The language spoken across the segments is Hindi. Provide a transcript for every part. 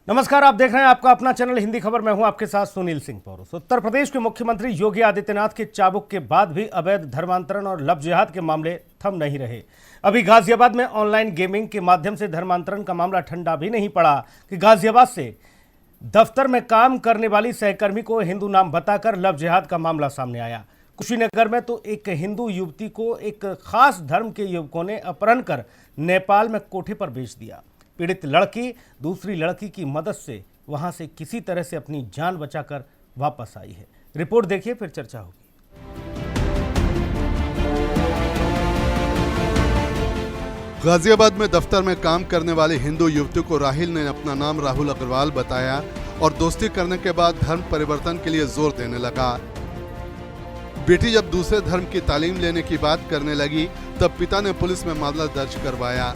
नमस्कार, आप देख रहे हैं आपका अपना चैनल हिंदी खबर। मैं हूं आपके साथ सुनील सिंह पौरुष। उत्तर प्रदेश के मुख्यमंत्री योगी आदित्यनाथ के चाबुक के बाद भी अवैध धर्मांतरण और लव जिहाद के मामले थम नहीं रहे। अभी गाजियाबाद में ऑनलाइन गेमिंग के माध्यम से धर्मांतरण का मामला ठंडा भी नहीं पड़ा कि गाजियाबाद से दफ्तर में काम करने वाली सहकर्मी को हिंदू नाम बताकर लव जिहाद का मामला सामने आया। कुशीनगर में तो एक हिंदू युवती को एक खास धर्म के युवकों ने अपहरण कर नेपाल में कोठे पर बेच दिया। पीड़ित लड़की दूसरी लड़की की मदद से वहां से किसी तरह से अपनी जान बचाकर वापस आई है। रिपोर्ट देखिए, फिर चर्चा होगी। गाजियाबाद में दफ्तर में काम करने वाली हिंदू युवती को राहिल ने अपना नाम राहुल अग्रवाल बताया और दोस्ती करने के बाद धर्म परिवर्तन के लिए जोर देने लगा। बेटी जब दूसरे धर्म की तालीम लेने की बात करने लगी तब पिता ने पुलिस में मामला दर्ज करवाया।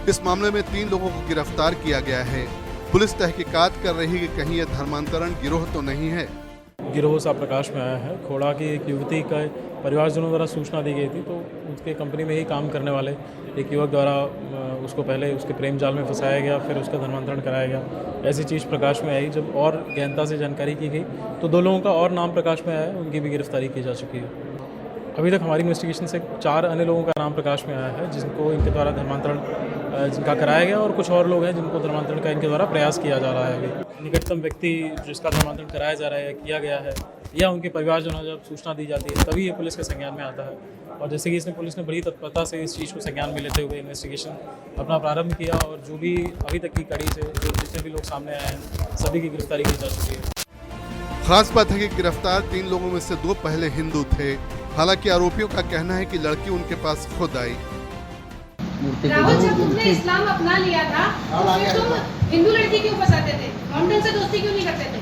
इस मामले में 3 लोगों को गिरफ्तार किया गया है। पुलिस तहकीकात कर रही है कि कहीं यह धर्मांतरण गिरोह तो नहीं है। गिरोह सा प्रकाश में आया है। खोड़ा की एक युवती का परिवारजनों द्वारा सूचना दी गई थी, तो उसके कंपनी में ही काम करने वाले एक युवक द्वारा उसको पहले उसके प्रेम जाल में फंसाया गया, फिर उसका धर्मांतरण कराया गया। ऐसी चीज़ प्रकाश में आई। जब और गहनता से जानकारी की गई तो 2 लोगों का और नाम प्रकाश में आया है, उनकी भी गिरफ्तारी की जा चुकी है। अभी तक हमारी इन्वेस्टिगेशन से 4 अन्य लोगों का नाम प्रकाश में आया है जिनको इनके द्वारा धर्मांतरण जिनका कराया गया, और कुछ और लोग हैं जिनको धर्मांतरण का इनके द्वारा प्रयास किया जा रहा है। अभी निकटतम व्यक्ति जिसका धर्मांतरण कराया जा रहा है, किया गया है, या उनके परिवारजनों जब सूचना दी जाती है तभी ये पुलिस के संज्ञान में आता है। और जैसे कि पुलिस ने बड़ी तत्परता से इस चीज़ को संज्ञान में लेते हुए इन्वेस्टिगेशन अपना प्रारंभ किया, और जो भी अभी तक की कड़ी से जितने भी लोग सामने आए हैं सभी की गिरफ्तारी की जा चुकी है। खास बात है कि गिरफ्तार 3 लोगों में से 2 पहले हिंदू थे। हालांकि आरोपियों का कहना है कि लड़की उनके पास खुद आई। राहुल, जब तुमने इस्लाम अपना लिया था तो फिर तुम हिंदू लड़की क्यों फंसाते थे? मोहम्मद से दोस्ती क्यों नहीं करते थे?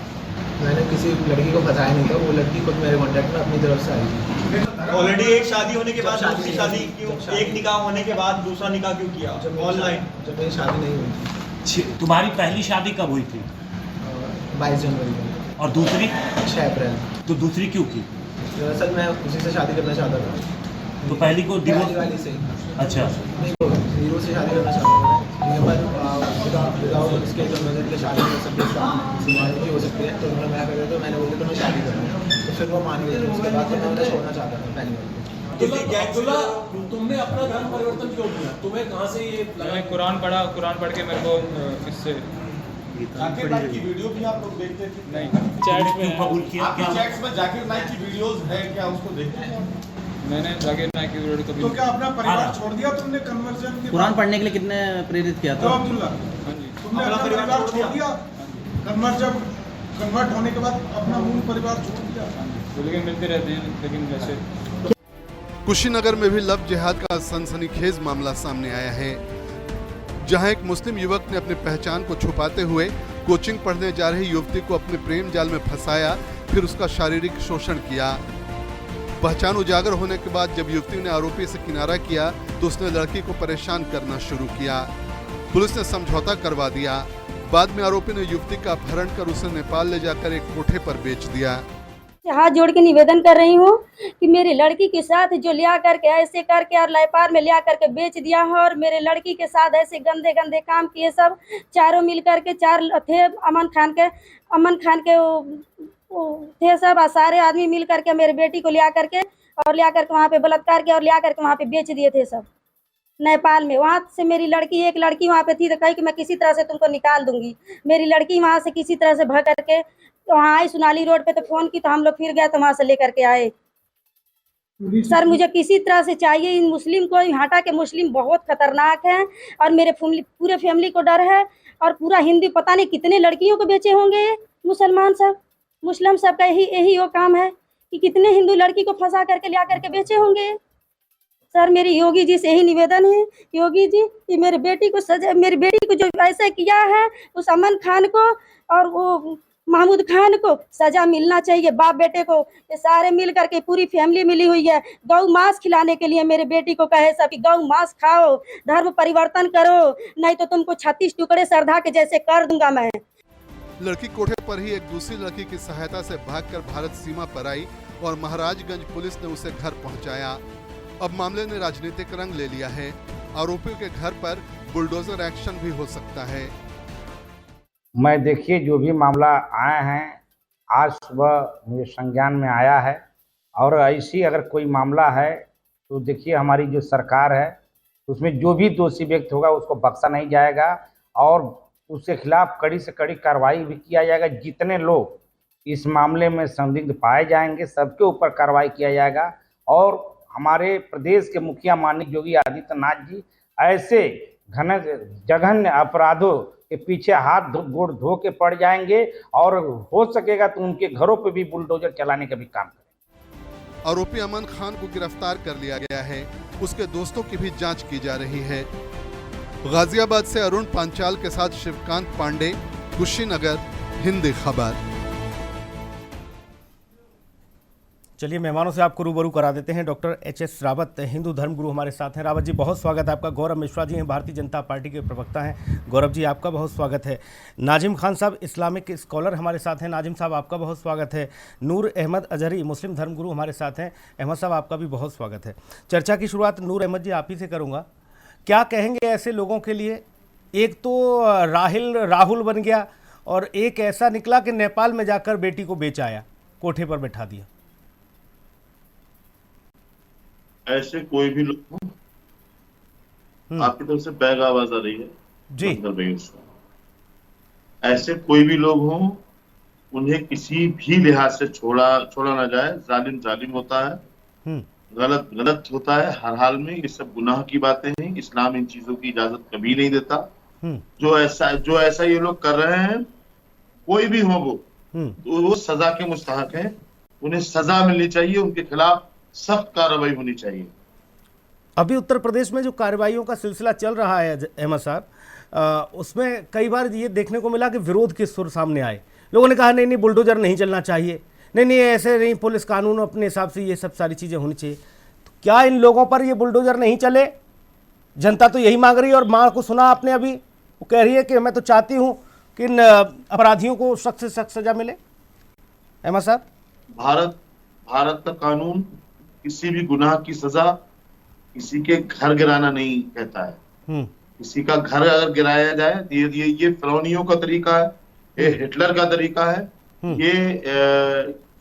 मैंने किसी लड़की को फंसाया नहीं था। वो लड़की खुद मेरे कॉन्टेक्ट में अपनी तरफ से आई थी। ऑलरेडी एक शादी होने के बाद दूसरी शादी क्यों? एक निकाह होने के बाद दूसरा निकाह क्यों किया ऑनलाइन? जब मेरी शादी नहीं हुई थी। तुम्हारी पहली शादी कब हुई थी? 22 जनवरी को। और दूसरी 6 अप्रैल। तो दूसरी क्यों की? दरअसल मैं उसी से शादी करना चाहता था। तो पहली को डिवोर्स वाली से। अच्छा, नहीं, हीरो से शादी करना चाहता था। विदाउट इसके मदद के शादी कर सकते हैं, हो सकती है। तो मैं कहता तो मैंने बोला तो मैं शादी करूँगा, तो फिर वो मान गई। उसके बाद तो मैं उन्हें छोड़ना चाहता था पहली बार। तुमने अपना धर्म परिवर्तन क्यों किया? तुम्हें कहाँ से ये मैंने कुरान पढ़ा, कुरान पढ़ के मेरे को इससे जाकिर नाइक की वीडियो भी आप लोग देखते थे? नहीं, चैट्स में कबूल किया आपकी क्या? चैट्स में जाकिर नाइक की वीडियोस है क्या? उसको देखते हैं? मैंने जाकिर नाइक की वीडियो कभी तो क्या अपना परिवार छोड़ दिया तुमने कन्वर्जन के? कुरान पढ़ने के लिए कितने प्रेरित किया था? अब्दुल्ला, हाँ जी, तुमने अपना परिवार छोड़ दिया? कन्वर्ट होने के बाद अपना मूल परिवार छोड़ दिया? तो लेकिन मिलते रहते हैं, लेकिन वैसे। कुशीनगर में भी लव जिहाद का सनसनीखेज मामला सामने आया है, जहां एक मुस्लिम युवक ने अपनी पहचान को छुपाते हुए कोचिंग पढ़ने जा रही युवती को अपने प्रेम जाल में फंसाया, फिर उसका शारीरिक शोषण किया। पहचान उजागर होने के बाद जब युवती ने आरोपी से किनारा किया तो उसने लड़की को परेशान करना शुरू किया। पुलिस ने समझौता करवा दिया। बाद में आरोपी ने युवती का अपहरण कर उसे नेपाल ले जाकर एक कोठे पर बेच दिया। हाथ जोड़ के निवेदन कर रही हूँ कि मेरी लड़की के साथ जो लिया करके ऐसे करके और लाइपार में लिया करके बेच दिया है, और मेरे लड़की के साथ ऐसे गंदे गंदे काम किए। सब चारों मिल करके 4 थे, अमन खान के वो थे सब, सारे आदमी मिल करके मेरे बेटी को लिया करके वहाँ पे बलात्कार किया और लिया करके वहाँ पे बेच दिए थे सब नेपाल में। वहाँ से मेरी लड़की, एक लड़की वहाँ पे थी, तो कही कि मैं किसी तरह से तुमको निकाल दूंगी। मेरी लड़की वहाँ से किसी तरह से भाग करके तो वहाँ आई सोनाली रोड पे, तो फोन की तो हम लोग फिर गए तो वहाँ से लेकर के आए। सर, मुझे किसी तरह से चाहिए। इन मुस्लिम को हटा के, मुस्लिम बहुत खतरनाक है और मेरे पूरे फैमिली को डर है। और पूरा हिंदी पता नहीं कितने लड़कियों को बेचे होंगे मुसलमान सब, मुस्लिम सब का यही वो काम है कि कितने हिंदू लड़की को फंसा करके लिया करके बेचे होंगे। सर, मेरी योगी जी से यही निवेदन है, योगी जी, कि मेरी बेटी को जो ऐसे किया है उस अमन खान को और वो महमूद खान को सजा मिलना चाहिए। बाप बेटे को ये सारे मिल करके पूरी फैमिली मिली हुई है गौ मांस खिलाने के लिए। मेरे बेटी को कहे सब कि गौ मांस खाओ, धर्म परिवर्तन करो, नहीं तो तुमको 36 टुकड़े श्रद्धा के जैसे कर दूंगा मैं। लड़की कोठे पर ही एक दूसरी लड़की की सहायता से भागकर भारत सीमा पर आई और महाराजगंज पुलिस ने उसे घर पहुंचाया। अब मामले ने राजनीतिक रंग ले लिया है। आरोपियों के घर पर बुलडोजर एक्शन भी हो सकता है। मैं देखिए जो भी मामला आए हैं आज सुबह मुझे संज्ञान में आया है, और ऐसी अगर कोई मामला है तो देखिए हमारी जो सरकार है उसमें जो भी दोषी व्यक्ति होगा उसको बख्शा नहीं जाएगा और उसके खिलाफ कड़ी से कड़ी कार्रवाई भी किया जाएगा। जितने लोग इस मामले में संदिग्ध पाए जाएंगे सबके ऊपर कार्रवाई किया जाएगा। और हमारे प्रदेश के मुखिया माननीय योगी आदित्यनाथ जी ऐसे जघन्य अपराधों के पीछे हाथ गोड़ धो के पड़ जाएंगे और हो सकेगा तो उनके घरों पे भी बुलडोजर चलाने का भी काम करें। आरोपी अमन खान को गिरफ्तार कर लिया गया है, उसके दोस्तों की भी जांच की जा रही है। गाजियाबाद से अरुण पांचाल के साथ शिवकांत पांडे, कुशीनगर, हिंदी खबर। चलिए मेहमानों से आपको रूबरू करा देते हैं। Doctor HS. रावत हिंदू धर्म गुरु हमारे साथ हैं। रावत जी बहुत स्वागत है आपका। गौरव मिश्रा जी हैं, भारतीय जनता पार्टी के प्रवक्ता हैं। गौरव जी आपका बहुत स्वागत है। नाजिम खान साहब इस्लामिक स्कॉलर हमारे साथ हैं। नाजिम साहब आपका बहुत स्वागत है। नूर अहमद अजहरी मुस्लिम धर्म गुरु हमारे साथ हैं। अहमद साहब आपका भी बहुत स्वागत है। चर्चा की शुरुआत नूर अहमद जी आप ही से करूँगा। क्या कहेंगे ऐसे लोगों के लिए? एक तो राहुल बन गया और एक ऐसा निकला कि नेपाल में जाकर बेटी को बेच आया, कोठे पर बैठा दिया। ऐसे कोई भी लोग हो, आपकी तरफ से बैग आवाज आ रही है जी। ऐसे कोई भी लोग हो, उन्हें किसी भी लिहाज से छोड़ा ना जाए। जालिम होता है, गलत होता है हर हाल में। ये सब गुनाह की बातें हैं। इस्लाम इन चीजों की इजाजत कभी नहीं देता। जो ऐसा ये लोग कर रहे हैं, कोई भी हो वो सजा के मुस्तहक हैं। उन्हें सजा मिलनी चाहिए, उनके खिलाफ सख्त कार्रवाई होनी चाहिए। अभी उत्तर प्रदेश में जो कार्रवाइयों का सिलसिला चल रहा है अहमद साहब, उसमें कई बार ये देखने को मिला कि विरोध के सुर सामने आए। लोगों ने कहा नहीं बुलडोजर नहीं चलना चाहिए, नहीं ऐसे नहीं, पुलिस कानून अपने हिसाब से ये सब सारी चीज़ें होनी चाहिए। तो क्या इन लोगों पर ये बुलडोजर नहीं चले? जनता तो यही मांग रही है। और माँ को सुना आपने अभी, वो कह रही है कि मैं तो चाहती हूँ कि इन अपराधियों को सख्त से सख्त सजा मिले। अहमद साहब, भारत का कानून किसी भी गुनाह की सजा किसी के घर गिराना नहीं कहता है। किसी का घर अगर गिराया जाए, ये फिरौनियों का तरीका है, ये हिटलर का तरीका है।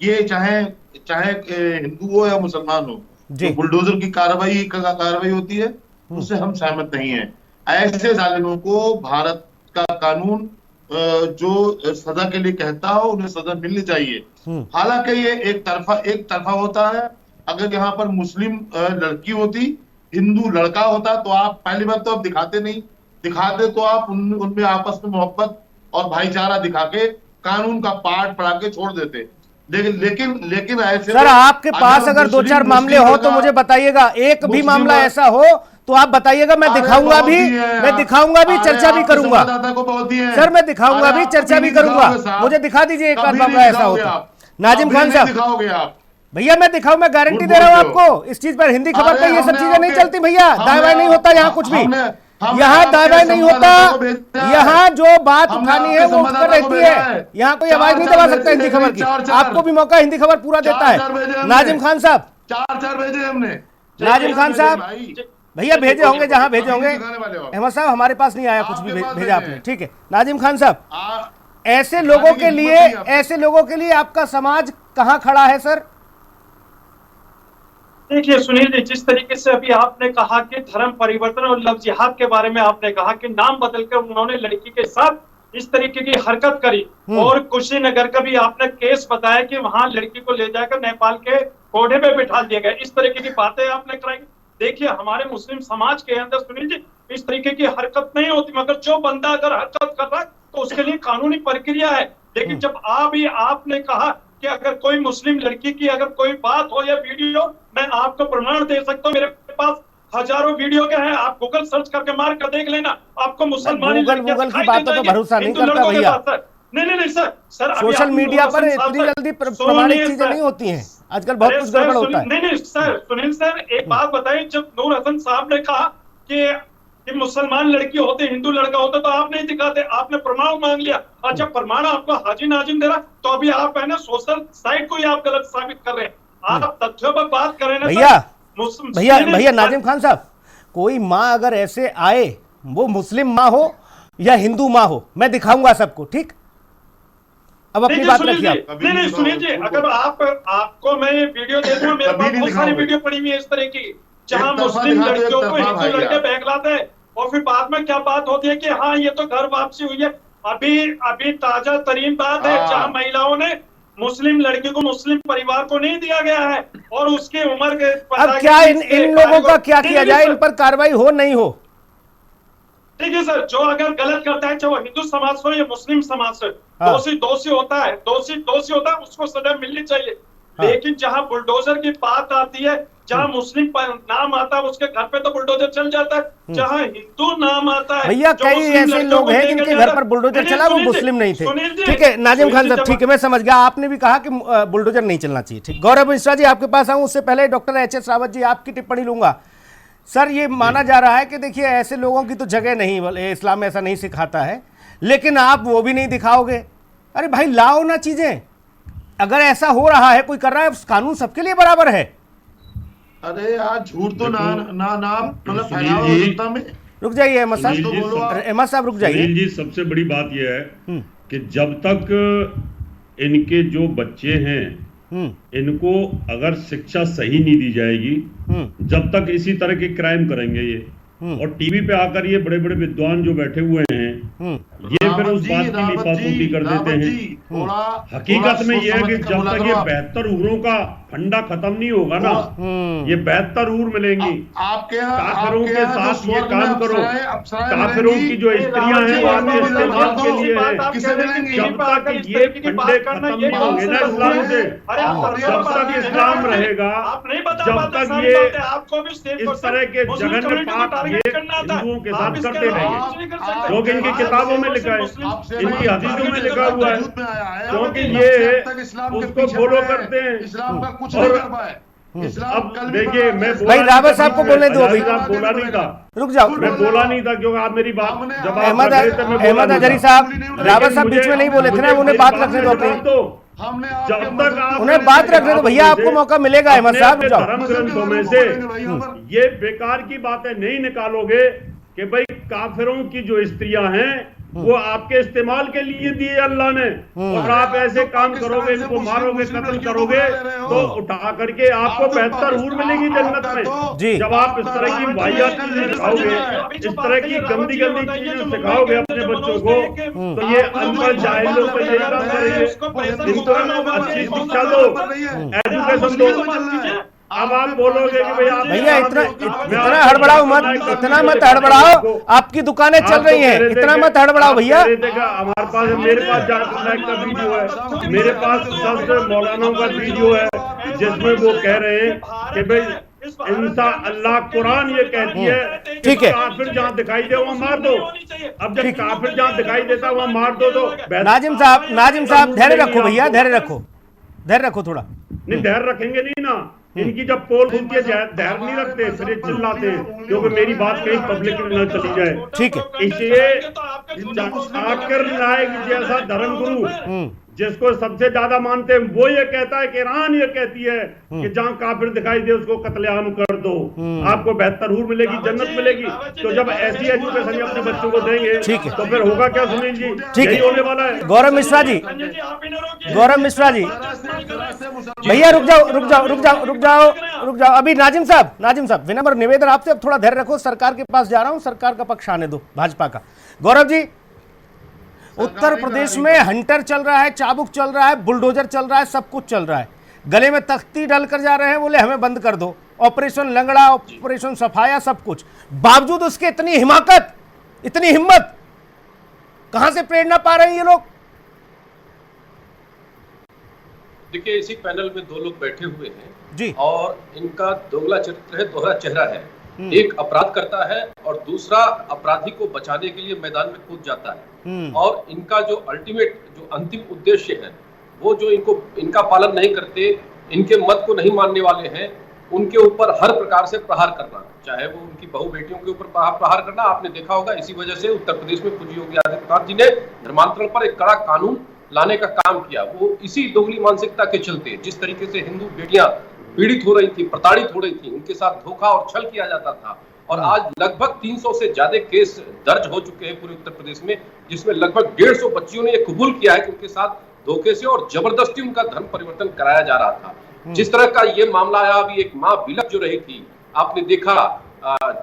ये चाहे हिंदू हो या मुसलमान हो, जो बुलडोजर की कार्रवाई होती है उससे हम सहमत नहीं है। ऐसे जालिमों को भारत का कानून जो सजा के लिए कहता हो, उन्हें सजा मिलनी चाहिए। हालांकि ये एक तरफा होता है। अगर यहाँ पर मुस्लिम लड़की होती, हिंदू लड़का होता, तो आप पहली बात तो आप दिखाते तो आप उनमें आपस में मोहब्बत और भाईचारा दिखा के कानून का पाठ पढ़ा के छोड़ देते। लेकिन ऐसे सर आपके पास अगर 2-4 मामले हो तो मुझे बताइएगा। एक भी मामला ऐसा हो तो आप बताइएगा, मैं दिखाऊंगा भी, चर्चा भी करूंगा। सर मैं दिखाऊंगा भी, चर्चा भी करूंगा। मुझे दिखा दीजिए एक आध मामला ऐसा हो तो। नाजिम खान साहब, भैया मैं दिखाऊं, मैं गारंटी दे रहा हूं आपको इस चीज पर। हिंदी खबर पर ये सब चीजें नहीं चलती भैया। दावा नहीं होता यहाँ कुछ भी, यहाँ दावा नहीं होता। यहाँ जो बात उठानी है वो उठकर रहती है। यहाँ कोई आवाज नहीं दबा सकता हिंदी खबर की। आपको भी मौका हिंदी खबर पूरा देता है। नाजिम खान साहब, 4 भेजे हमने। नाजिम खान साहब भैया भेजे होंगे जहां भेजे होंगे। अहमद साहब हमारे पास नहीं आया कुछ भी भेजा आपने, ठीक है। नाजिम खान साहब, ऐसे लोगों के लिए आपका समाज कहां खड़ा है सर? देखिए सुनील जी, जिस तरीके से अभी आपने कहा कि धर्म परिवर्तन और लव जिहाद के बारे में आपने कहा कि नाम बदलकर उन्होंने लड़की के साथ इस तरीके की हरकत करी, और कुशीनगर का भी आपने केस बताया कि वहां लड़की को ले जाकर नेपाल के कोठे पे बिठा दिया गया। इस तरीके की बातें आपने कराई। देखिए हमारे मुस्लिम समाज के अंदर सुनील जी इस तरीके की हरकत नहीं होती, मगर जो बंदा अगर हरकत कर रहा है तो उसके लिए कानूनी प्रक्रिया है। लेकिन जब आपने कहा कि अगर कोई मुस्लिम लड़की की अगर कोई बात हो या वीडियो, मैं आपको प्रमाण दे सकता हूँ, मेरे पास हजारों वीडियो के हैं। आप गूगल सर्च करके मार कर देख लेना, आपको मुसलमान गूगल की बातों पर भरोसा नहीं करता भैया। नहीं सर सोशल मीडिया पर इतनी जल्दी प्रमाणित चीजें नहीं होती हैं। आजकल बहुत कुछ गड़बड़ होता है। नहीं सर, सुनील सर एक बात बताइए, जब नूर हसन साहब ने कहा कि मुसलमान लड़की होते हिंदू लड़का होता तो आप नहीं दिखाते, आपने प्रमाण मांग लिया। अच्छा प्रमाण आपको हाजी नाजिम दे रहा, तो अभी आप है ना सोशल साइट को ही आप गलत साबित कर रहे हैं। आप तथ्यों पर बात कर रहे हैं भैया नाजिम खान साहब, कोई माँ अगर ऐसे आए, वो मुस्लिम माँ हो या हिंदू माँ हो, मैं दिखाऊंगा सबको। ठीक, अब अपनी बात रखिए आप। नहीं सुनील जी, अगर आपको मैं वीडियो दे दूं, मेरे पास बहुत सारी वीडियो पड़ी हुई है इस तरह की, जहां मुस्लिम लड़कियों को हिंदू लड़के बहलाते हैं और फिर बाद में क्या बात होती है कि हाँ ये तो घर वापसी हुई है। अभी ताजा तरीन बात है जहां महिलाओं ने मुस्लिम लड़की को मुस्लिम परिवार को नहीं दिया गया है और उसकी उम्र के अब क्या इन लोगों का क्या किया जाए, इन पर कार्रवाई हो नहीं हो? ठीक है सर, जो अगर गलत करता है, चाहे वो हिंदू समाज हो या मुस्लिम समाज हो, दोषी होता है, दोषी होता है, उसको सजा मिलनी चाहिए। लेकिन जहां बुलडोजर की बात आती है, जहां मुस्लिम नाम आता है उसके घर पे तो बुलडोजर चल जाता है, जहां हिंदू नाम आता है। भैया कई ऐसे लोग हैं जिनके घर पर बुलडोजर चला, वो मुस्लिम नहीं थे। ठीक है नाजिम खान साहब, ठीक है मैं समझ गया, आपने भी कहा कि बुलडोजर नहीं चलना चाहिए। ठीक, गौरव मिश्रा जी आपके पास आऊं उससे पहले डॉक्टर एच.एस. रावत जी आपकी टिप्पणी लूंगा। सर ये माना जा रहा है कि देखिए ऐसे लोगों की तो जगह नहीं, इस्लाम ऐसा नहीं सिखाता है, लेकिन आप वो भी नहीं दिखाओगे। अरे भाई लाओ ना चीजें, अगर ऐसा हो रहा है, कोई कर रहा है, कानून सबके लिए बराबर है। अरे यार झूठ तो मतलब फैलाओ जनता में। रुक जाइए अहमद साहब रुक जाइए। सुनील जी, सबसे बड़ी बात यह है कि जब तक इनके जो बच्चे हैं इनको अगर शिक्षा सही नहीं दी जाएगी, जब तक इसी तरह के क्राइम करेंगे ये, और टीवी पे आकर ये बड़े बड़े विद्वान जो बैठे हुए हैं ये फिर उस बात की लिपापोती कर देते हैं। हकीकत में ये है कि जब तक ये 72 उम्रों का फंडा खत्म नहीं होगा ना, ये 72 उम्र मिलेंगी। काफिरों के साथ ये काम करो, काफिरों की जो स्त्रियां हैं वो आपके इस्तेमाल के लिए है। जब तक ये फंडे खत्म नहीं होंगे ना इस्लाम से, जब तक इस्लाम रहेगा, जब तक ये इस तरह के जघन्य पाप ये हिंदुओं के साथ करते रहेंगे। लोग इनकी किताबों में लिखा है, इनकी हदीसों में लिखा हुआ है, क्योंकि ये उसको फॉलो करते हैं। और अब देखिए मैं भाई रावत साहब को बोलने दो, अभी बोला नहीं था, रुक जाओ, मैं बोला नहीं था क्योंकि आप मेरी बात जब अहमद अजहरी साहब, रावत साहब बीच में नहीं बोले थे ना, उन्हें बात रखने दो अपनी, जब तक उन्हें बात रखने दो भैया, आपको मौका मिलेगा। अहमद साहब धर्म ग्रंथों में से ये बेकार की बातें नहीं निकालोगे कि भाई काफिरों की जो स्त्रियां हैं वो आपके इस्तेमाल के लिए दिए अल्लाह ने, और आप ऐसे काम करोगे, इनको मारोगे, कत्ल करोगे, तो उठा करके आपको 72 हूर मिलेगी जन्नत में। जब आप इस तरह की वाहियात चीजें सिखाओगे, इस तरह की गंदी गंदी चीजें सिखाओगे अपने बच्चों को, तो ये अनपढ़ जाहिल लोग यही काम करेंगे। इनको अच्छी शिक्षा दो, एजुकेशन दो। अब आप बोलोगे कि भैया इतना हड़बड़ाओ मत, इतना मत हड़बड़ाओ, आपकी दुकानें चल रही हैं, इतना मत हड़बड़ाओ भैया। हमारे पास, मेरे पास जाकिर नाइक का वीडियो है, मेरे पास 10 मौलानाओं का वीडियो है जिसमें वो कह रहे हैं कि भाई इंसा अल्लाह कुरान ये कहती है, ठीक है, काफिर जहाँ दिखाई दे वहाँ मार दो। अब जब काफिर जहाँ दिखाई देता वहाँ मार दो। तो नाजिम साहब धैर्य रखो भैया, धैर्य रखो थोड़ा। नहीं धैर्य रखेंगे नहीं ना, इनकी जब पोल खुलती है धैर्य नहीं रखते, फिर ये चिल्लाते हैं क्योंकि मेरी बात कहीं पब्लिक में न चली जाए। ठीक है, इसलिए जाकिर नाइक जैसा धर्मगुरु जिसको सबसे ज्यादा मानते हैं वो ये कहता है कि ईरान ये कहती है कि जहाँ काफिर दिखाई दे उसको कत्लेआम कर दो, आपको 72 हूर मिलेगी, जन्नत मिलेगी। तो जब ऐसी एजुकेशन अपने बच्चों को देंगे तो फिर होगा क्या सुनील जी? ठीक है, होने वाला है। गौरव मिश्रा जी भैया रुक जाओ अभी। नाजिम साहब विनम्र निवेदन आपसे, अब थोड़ा धैर्य रखो, सरकार के पास जा रहा हूं, सरकार का पक्ष आने दो, भाजपा का। गौरव जी, उत्तर प्रदेश में हंटर चल रहा है, चाबुक चल रहा है, बुलडोजर चल रहा है, सब कुछ चल रहा है, गले में तख्ती डालकर जा रहे हैं, बोले हमें बंद कर दो, ऑपरेशन लंगड़ा, ऑपरेशन सफाया, सब कुछ। बावजूद उसके इतनी हिमाकत, इतनी हिम्मत, कहां से प्रेरणा पा रहे हैं ये लोग? देखिए इसी पैनल में 2 लोग बैठे हुए हैं जी, और इनका दोगला चरित्र है, दोहरा चेहरा है। एक अपराध करता है और दूसरा अपराधी को बचाने के लिए मैदान में कूद जाता है, और इनका जो अल्टीमेट, जो अंतिम उद्देश्य है, वो जो इनका पालन नहीं करते, इनके मत को नहीं मानने वाले हैं, उनके ऊपर हर प्रकार से प्रहार करना, चाहे वो उनकी बहू बेटियों के ऊपर प्रहार करना। आपने देखा होगा इसी वजह से उत्तर प्रदेश में पूज्य योगी आदित्यनाथ जी ने धर्मांतरण पर एक कड़ा कानून लाने का काम किया। वो इसी दोगली मानसिकता के चलते, जिस तरीके से हिंदू बेटियां पीड़ित हो रही थी, प्रताड़ित हो रही थी, उनके साथ धोखा और छल किया जाता था, और आज लगभग 300 से ज्यादा केस दर्ज हो चुके हैं पूरे उत्तर प्रदेश में, जिसमें लगभग 150 बच्चियों ने ये कबूल किया है कि उनके साथ धोखे से और जबरदस्ती उनका धर्म परिवर्तन कराया जा रहा था। जिस तरह का ये मामला आया, अभी एक माँ बिलख जो रही थी, आपने देखा,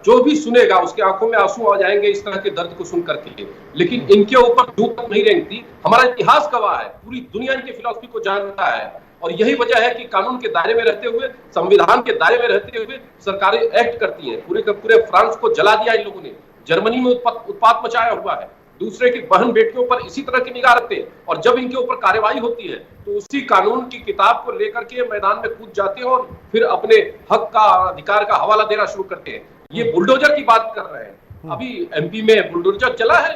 जो भी सुनेगा उसके आंखों में आंसू आ जाएंगे इस तरह के दर्द को सुन करके, लेकिन इनके ऊपर जूं तक नहीं रेंगती। हमारा इतिहास गवाह है, पूरी दुनिया इनकी फिलॉसफी को जानता है, और यही वजह है कि कानून के दायरे में रहते हुए, संविधान के दायरे में रहते हुए सरकारें एक्ट करती हैं। पूरे के पूरे फ्रांस को जला दिया इन लोगों ने, जर्मनी में उत्पात मचाया हुआ है, दूसरे की बहन बेटियों पर इसी तरह की निगाह रखते हैं, और जब इनके ऊपर कार्रवाई होती है तो उसी कानून की किताब को लेकर के मैदान में कूद जाते हैं और फिर अपने हक का, अधिकार का हवाला देना शुरू करते हैं। ये बुलडोजर की बात कर रहे हैं। अभी एमपी में बुलडोजर चला है,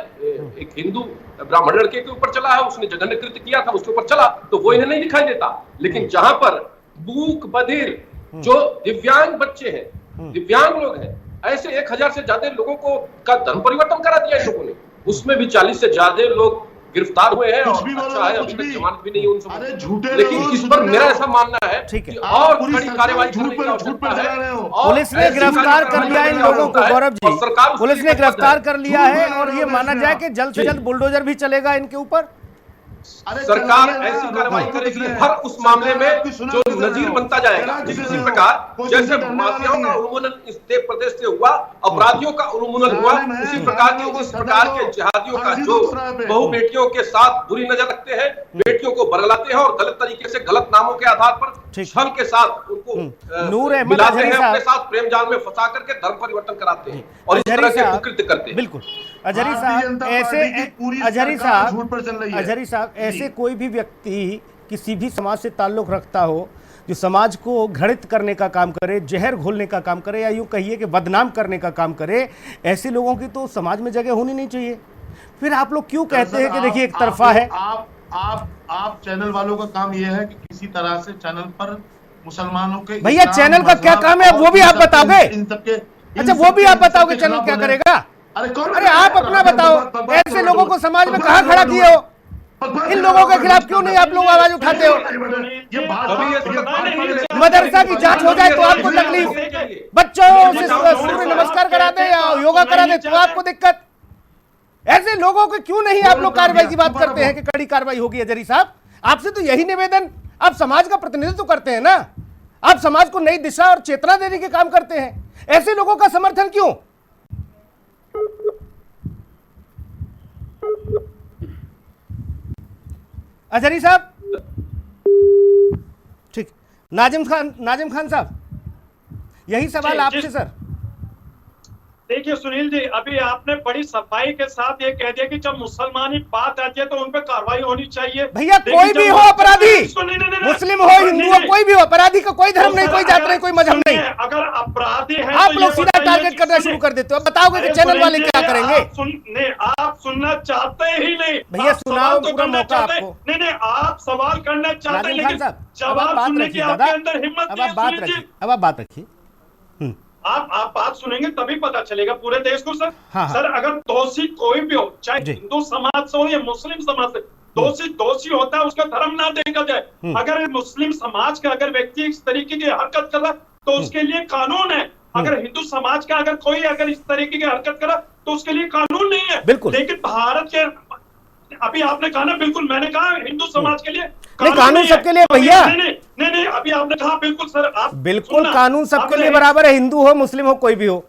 एक हिंदू ब्राह्मण लड़के के ऊपर चला है, उसने जघन्य कृत्य किया था, उसके ऊपर चला, तो वो इन्हें नहीं दिखाई देता। लेकिन जहां पर मूक बधिर जो दिव्यांग बच्चे हैं, दिव्यांग लोग हैं, ऐसे 1000 से ज्यादा लोगों को का धर्म परिवर्तन करा दिया इन लोगों ने, उसमें भी 40 से ज्यादा लोग गिरफ्तार हुए हैं, और अच्छा है अभी तक जमानत भी नहीं उन सब। लेकिन इस पर मेरा ऐसा मानना है कि और कड़ी कार्रवाई करने की आवश्यकता है। पुलिस ने गिरफ्तार कर लिया इन लोगों को, गौरव जी, पुलिस ने गिरफ्तार कर लिया है, और ये माना जाए कि जल्द से जल्द बुलडोजर भी चलेगा इनके ऊपर। सरकार ऐसी कार्रवाई करेगी हर उस मामले में जो नजीर बनता जाएगा। इसी प्रकार जैसे माफियाओं का उन्मूलन इस प्रदेश से हुआ, अपराधियों का उन्मूलन हुआ, उसी प्रकार के जिहादियों का जो बहु बेटियों के साथ बुरी नजर रखते हैं, बेटियों को बरगलाते हैं और गलत तरीके से, गलत नामों के आधार पर छल के साथ उनको मिलाते हैं, अपने साथ प्रेम जाल में फंसा करके धर्म परिवर्तन कराते हैं और इस तरह के कुकृत्य करते हैं। बिल्कुल अजहरी साहब, अजहरी साहब, ऐसे कोई भी व्यक्ति किसी भी समाज से ताल्लुक रखता हो जो समाज को घृणित करने का काम करे, जहर घोलने का काम करे, या यूं कहिए कि बदनाम करने का काम करे, ऐसे लोगों की तो समाज में जगह होनी नहीं चाहिए। फिर आप लोग क्यों कहते हैं कि देखिए एक तरफा है? आप चैनल वालों का काम यह है कि किसी तरह से चैनल पर मुसलमानों के, भैया चैनल का क्या काम है वो भी आप बताओगे? अच्छा वो भी आप बताओगे चैनल क्या करेगा? अरे आप अपना बताओ, ऐसे लोगों को समाज में कहाँ खड़ा किए हो? इन लोगों के खिलाफ क्यों नहीं आप लोग आवाज उठाते हो? मदरसा की जांच हो जाए तो आपको तकलीफ, बच्चों से सूर्य नमस्कार करा दे या योगा करा दे तो आपको दिक्कत। ऐसे लोगों को क्यों नहीं आप लोग कार्रवाई की बात करते हैं कि कड़ी कार्रवाई होगी? अजहरी साहब, आपसे तो यही निवेदन, आप समाज का प्रतिनिधित्व करते हैं ना, आप समाज को नई दिशा और चेतना देने के काम करते हैं, ऐसे लोगों का समर्थन क्यों? अजहरी साहब, ठीक, नाजिम खान साहब, यही सवाल आपसे सर। देखिए सुनील जी, अभी आपने बड़ी सफाई के साथ ये कह दिया कि जब मुसलमानी बात आती है तो उन पर कार्रवाई होनी चाहिए। भैया कोई भी हो अपराधी, मुस्लिम हो, हिंदू हो, कोई भी हो, अपराधी का कोई धर्म नहीं, कोई जात नहीं, कोई मजहब नहीं। अगर अपराधी है आप लोग सीधा टारगेट करना शुरू कर देते हो। बताओगे कि चैनल वाले क्या करेंगे? आप सुनना चाहते ही नहीं भैया, सुनाओ पूरा मौका आपको। नहीं, आप सवाल करना चाहते हैं लेकिन जवाब सुनने की आपके अंदर हिम्मत नहीं है। अब आप बात रखिए, आप बात सुनेंगे तभी पता चलेगा पूरे देश को सर। हाँ। सर अगर दोषी कोई भी हो, चाहे हिंदू समाज से हो या मुस्लिम समाज से, दोषी होता है, उसका धर्म ना देखा जाए। अगर मुस्लिम समाज का अगर व्यक्ति इस तरीके की हरकत कर रहा तो उसके लिए कानून है। अगर हिंदू समाज का अगर कोई अगर इस तरीके की हरकत करा तो उसके लिए कानून नहीं है। लेकिन भारत के, अभी आपने कहा ना, बिल्कुल मैंने कहा हिंदू समाज के लिए कानून सबके लिए भैया। नहीं, अभी आपने कहा बिल्कुल सर, आप बिल्कुल कानून सबके लिए बराबर है, हिंदू हो, मुस्लिम हो, कोई भी हो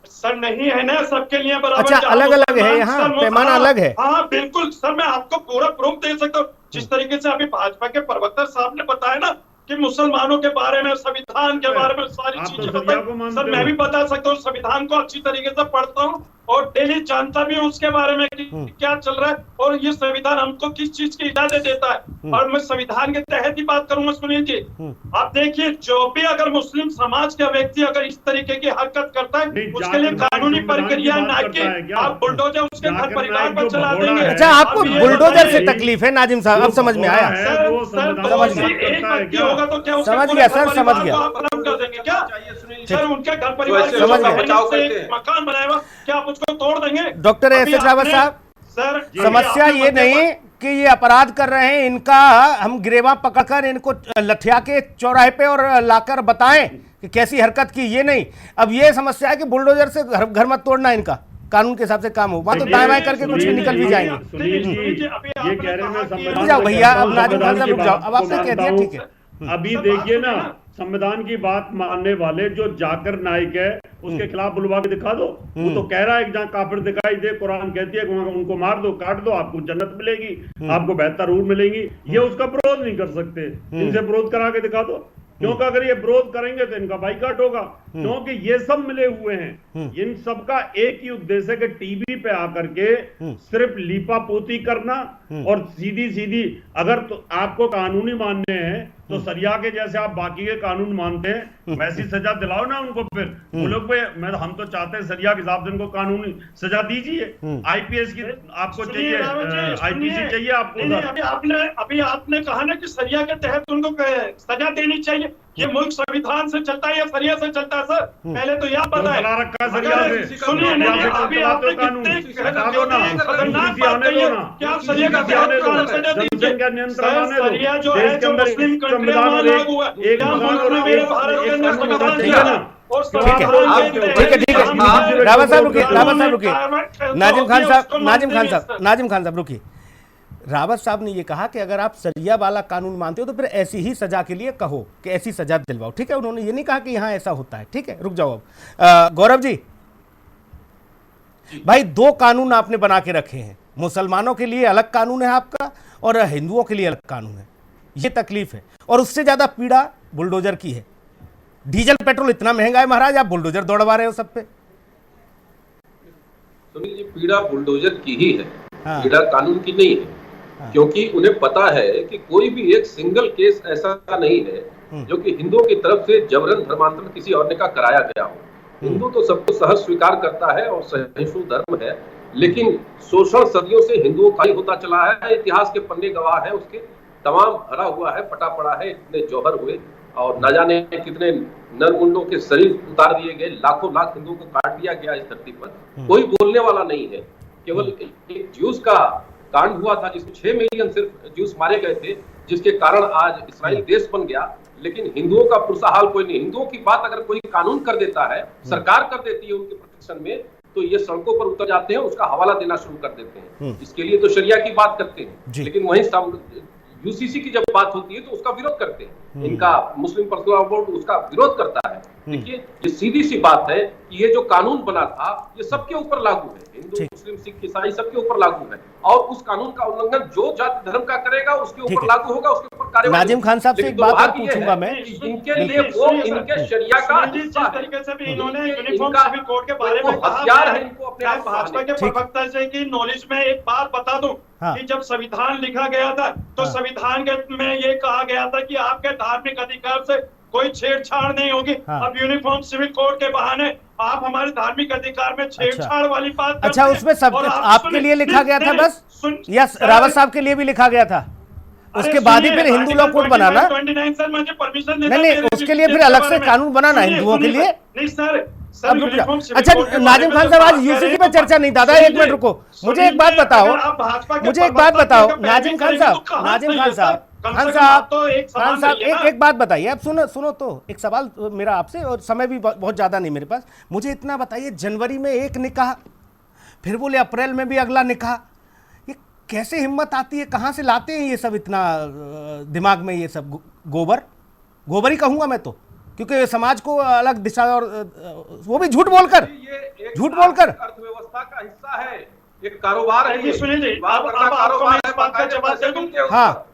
सर। नहीं है ना सबके लिए बराबर। अच्छा, अलग अलग है, यहाँ पैमाना अलग है। हाँ बिल्कुल सर, मैं आपको पूरा प्रूफ दे सकता हूँ। जिस तरीके से अभी भाजपा के प्रवक्ता साहब ने बताया ना कि मुसलमानों के बारे में, संविधान के बारे में सारी चीजें बताई, सर मैं भी बता सकता हूँ। संविधान को अच्छी तरीके से पढ़ता हूँ और डेली जानता भी हूँ उसके बारे में कि क्या चल रहा है और ये संविधान हमको किस चीज की इजाजत देता है। और मैं संविधान के तहत ही बात करूंगा। सुनील जी, आप देखिए, जो भी अगर मुस्लिम समाज का व्यक्ति अगर इस तरीके की हरकत करता है उसके लिए कानूनी प्रक्रिया, ना कि आप बुलडोजर उसके घर परिवार पर चला देंगे। अच्छा, आपको बुलडोजर से तकलीफ है नाजिम साहब? अब समझ में आया, समझ गया सर, समझ गया। कर देंगे क्या सर? उनके घर परिवार के मकान बनाएगा क्या आप उसको तोड़ देंगे? डॉक्टर एस एच रावत साहब, समस्या ये नहीं आपके ये अपराध कर रहे हैं, इनका हम गिरेबां पकड़कर इनको लठिया के चौराहे पे और लाकर बताएं कि कैसी हरकत की, ये नहीं। अब ये समस्या है कि बुलडोजर से घर मत तोड़ना, इनका कानून के हिसाब से काम हो, वहां तो दाएं बाएं करके कुछ भी निकल भी जाएंगे। ये कह रहे हैं रुक जाओ भैया, अब नाजिम खान साहब रुक जाओ, अब आपने कह दिया ठीक है। अभी देखिए ना, संविधान की बात मानने वाले जो जाकिर नाइक है उसके खिलाफ बुलवा के दिखा दो। वो तो कह रहा है कि जहाँ काफिर दिखाई दे, कुरान कहती है उनको मार दो, काट दो, आपको जन्नत मिलेगी, आपको बेहतर रूह मिलेंगी। ये उसका विरोध नहीं कर सकते, इनसे विरोध करा के दिखा दो, क्योंकि अगर ये विरोध करेंगे तो इनका बाइकाट होगा, क्योंकि ये सब मिले हुए हैं। इन सबका एक ही उद्देश्य है कि टीवी पे आकर के सिर्फ लीपापोती करना और सीधी सीधी, अगर तो आपको कानूनी मानने हैं तो सरिया के जैसे आप बाकी के कानून मानते हैं वैसी सजा दिलाओ ना उनको। फिर वो लोग पे हम तो चाहते हैं सरिया के हिसाब से उनको कानूनी सजा दीजिए। आईपीएस की आपको चाहिए, आईपीसी चाहिए आपको। अभी आपने कहा ना कि सरिया के तहत उनको सजा देनी चाहिए। ये मुल्क संविधान से चलता है या सरिया से चलता है सर? पहले तो यह पता है। रखा सरिया से, सुनिए, अभी आपने कानून क्या आप सरिया का सजा दीजिए? सरिया जो है जो मुस्लिम कंट्री में लागू है, मेरे भारत के अंदर संविधान दिया ना। ठीक है रावत साहब रुकिए, नाजिम खान साहब रुकिए। रावत साहब ने ये कहा कि अगर आप सरिया वाला कानून मानते हो तो फिर ऐसी ही सजा के लिए कहो कि ऐसी सजा दिलवाओ, ठीक है। उन्होंने ये नहीं कहा कि यहाँ ऐसा होता है, ठीक है। रुक जाओ अब गौरव जी, भाई दो कानून आपने बना के रखे हैं, मुसलमानों के लिए अलग कानून है आपका और हिंदुओं के लिए अलग कानून है। ये तकलीफ है और उससे ज्यादा पीड़ा बुलडोजर की है। डीजल पेट्रोल इतना महंगा है महाराज, आप बुलडोजर दौड़वा रहे हो सब पे। सुनील जी, पीड़ा बुलडोजर की ही है, पीड़ा कानून की नहीं है। क्योंकि उन्हें पता है कि कोई भी एक सिंगल केस ऐसा नहीं है जो कि हिंदुओं की तरफ से जबरन धर्मांतरण किसी और ने का कराया गया हो। हिंदू तो सबको सहज स्वीकार करता है और सहिष्णु धर्म है, लेकिन शोषण सदियों से हिंदुओं का ही होता चला है। इतिहास के पन्ने गवाह है, उसके तमाम भरा हुआ है, पटा पड़ा है। इतने जौहर हुए और न जाने कितने नरमुंडों के शरीर उतार दिए गए, लाखों लाख हिंदुओं को काट दिया गया इस धरती पर। कोई बोलने वाला नहीं है। केवल एक ज्यूस का कांड हुआ था जिसमें 6 मिलियन सिर्फ ज्यूस मारे गए थे, जिसके कारण आज इस्राइल देश बन गया। लेकिन हिंदुओं का पुरसा हाल कोई नहीं। हिंदुओं की बात अगर कोई कानून कर देता है, सरकार कर देती है उनके प्रोटेक्शन में, तो ये सड़कों पर उतर जाते हैं, उसका हवाला देना शुरू कर देते हैं। इसके लिए तो शरिया की बात करते हैं, लेकिन वहीं यूसीसी की जब बात होती है तो उसका विरोध करते हैं। इनका मुस्लिम पर्सनल लॉ बोर्ड उसका विरोध करता है। देखिए, ये सीधी सी बात है कि ये जो कानून बना था ये सबके ऊपर लागू है, हिंदू मुस्लिम सिख ईसाई सबके ऊपर लागू है। और उस कानून का उल्लंघन जो जाति धर्म का करेगा उसके ऊपर लागू होगा, उसके ऊपर कार्रवाई। नाजिम खान साहब से एक बात और पूछूंगा मैं, इनके लिए वो इनके शरिया का जिस तरीके से भी इन्होंने यूनिफॉर्म सिविल कोड के बारे में हथियार है, इनको अपने भाजपा के प्रवक्ता से की नॉलेज में एक बात बता दूं कि जब संविधान लिखा गया था तो संविधान में ये कहा गया था कि आपके धार्मिक अधिकार से कोई छेड़छाड़ नहीं होगी। अब यूनिफॉर्म सिविल कोड के बहाने आप हमारे धार्मिक अधिकार में छेड़छाड़ वाली बात करते अच्छा, उसमें सब आपके लिए लिखा गया था बस, या रावत साहब के लिए भी लिखा गया था? उसके बाद ही फिर हिंदू लॉ कोड बनाना? 29 सर मुझे परमिशन नहीं, उसके लिए फिर अलग से कानून बनाना हिंदुओं के लिए? नहीं सर। अच्छा नाजिम खान साहब, आज यूसीसी पे चर्चा नहीं। दादा एक मिनट रुको, मुझे एक बात बताओ, नाजिम खान साहब एक बात बताइए। अब सुनो तो एक सवाल मेरा आपसे, और समय भी बहुत ज्यादा नहीं मेरे पास। मुझे इतना बताइए, जनवरी में एक निकाह, फिर बोले अप्रैल में भी अगला निकाह, ये कैसे हिम्मत आती है? कहाँ से लाते हैं ये सब इतना दिमाग में? ये सब गोबर ही कहूंगा मैं तो, क्योंकि समाज को अलग दिशा, और वो भी झूठ बोलकर अर्थव्यवस्था का हिस्सा है, एक कारोबार है। ये सुनिए, हाँ,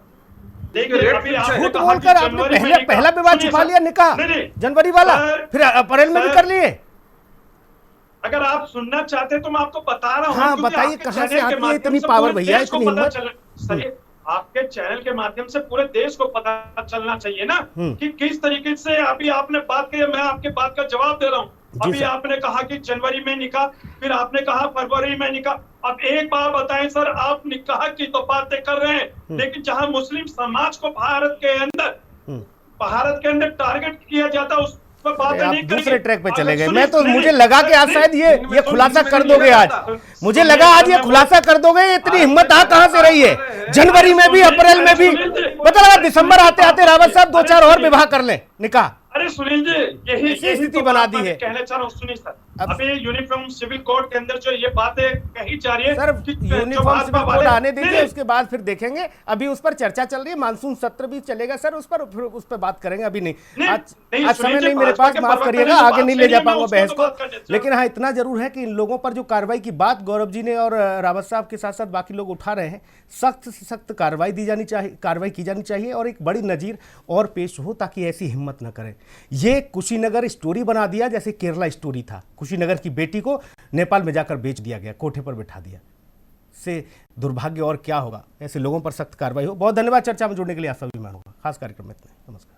झूठ बोलकर आपने पहला विवाद छुपा लिया, निकाह जनवरी वाला, फिर अप्रैल में भी कर लिए। अगर आप सुनना चाहते हैं तो मैं आपको बता रहा हूँ। हाँ बताइए, कहाँ से आती है इतनी पावर भैया, इतनी हिम्मत? आपके चैनल के माध्यम से पूरे देश को पता चलना चाहिए ना कि किस तरीके से अभी आपने बात की। मैं आपके बात का जवाब दे रहा हूँ। अभी आपने कहा कि जनवरी में निकाह, फिर आपने कहा फरवरी में निकाह। अब एक बात बताएं सर, आप निकाह की तो बातें कर रहे हैं, लेकिन जहां मुस्लिम समाज को भारत के अंदर टारगेट किया जाता है, पर बातें आप नहीं दूसरे करेंगे। ट्रैक पे अगर चले गए। सुनिए, मैं तो सुनिए, मुझे लगा कि आज शायद ये खुलासा कर दोगे आज, मुझे लगा आज ये खुलासा कर दोगे। इतनी हिम्मत आ कहां से रही है? जनवरी में भी, अप्रैल में भी, पता लगा दिसंबर आते आते रावत साहब 2-4 और विवाह कर लें, निकाह। अरे सुनील जी, यही स्थिति तो बना बात दी मैं है। कहना चाह रहा हूँ। सुनिए सर, अभी यूनिफॉर्म सिविल कोड के अंदर जो ये बातें कही जा रही है सर, कि जो यूनिफॉर्म सिविल भाजपा कोड वाले- आने दीजिए, नहीं, उसके बाद फिर देखेंगे। अभी उस पर चर्चा चल रही है, मानसून सत्र भी चलेगा सर, उस पर फिर उस पर बात करेंगे। अभी नहीं, आज सुनील समय जी, नहीं मेरे भाजपा पास, के माफ प्रवक्ता करिएगा, ने जो आगे बात नहीं ले कही जा है, मैं पाऊंगा उसको बहस तो को। बात करना चाहता हूं। लेकिन हाँ, इतना जरूर है कि इन लोगों पर जो कार्रवाई की बात गौरव जी ने और रावत साहब के साथ साथ बाकी लोग उठा रहे हैं, सख्त से सख्त कार्रवाई दी जानी चाहिए, कार्रवाई की जानी चाहिए और एक बड़ी नजीर और पेश हो, ताकि ऐसी हिम्मत न करें। ये कुशीनगर स्टोरी बना दिया जैसे केरला स्टोरी था। कुशीनगर की बेटी को नेपाल में जाकर बेच दिया गया, कोठे पर बिठा दिया। से दुर्भाग्य और क्या होगा। ऐसे लोगों पर सख्त कार्रवाई हो। बहुत धन्यवाद चर्चा में जुड़ने के लिए। आप सभी मैं होगा खास कार्यक्रम में इतना। नमस्कार।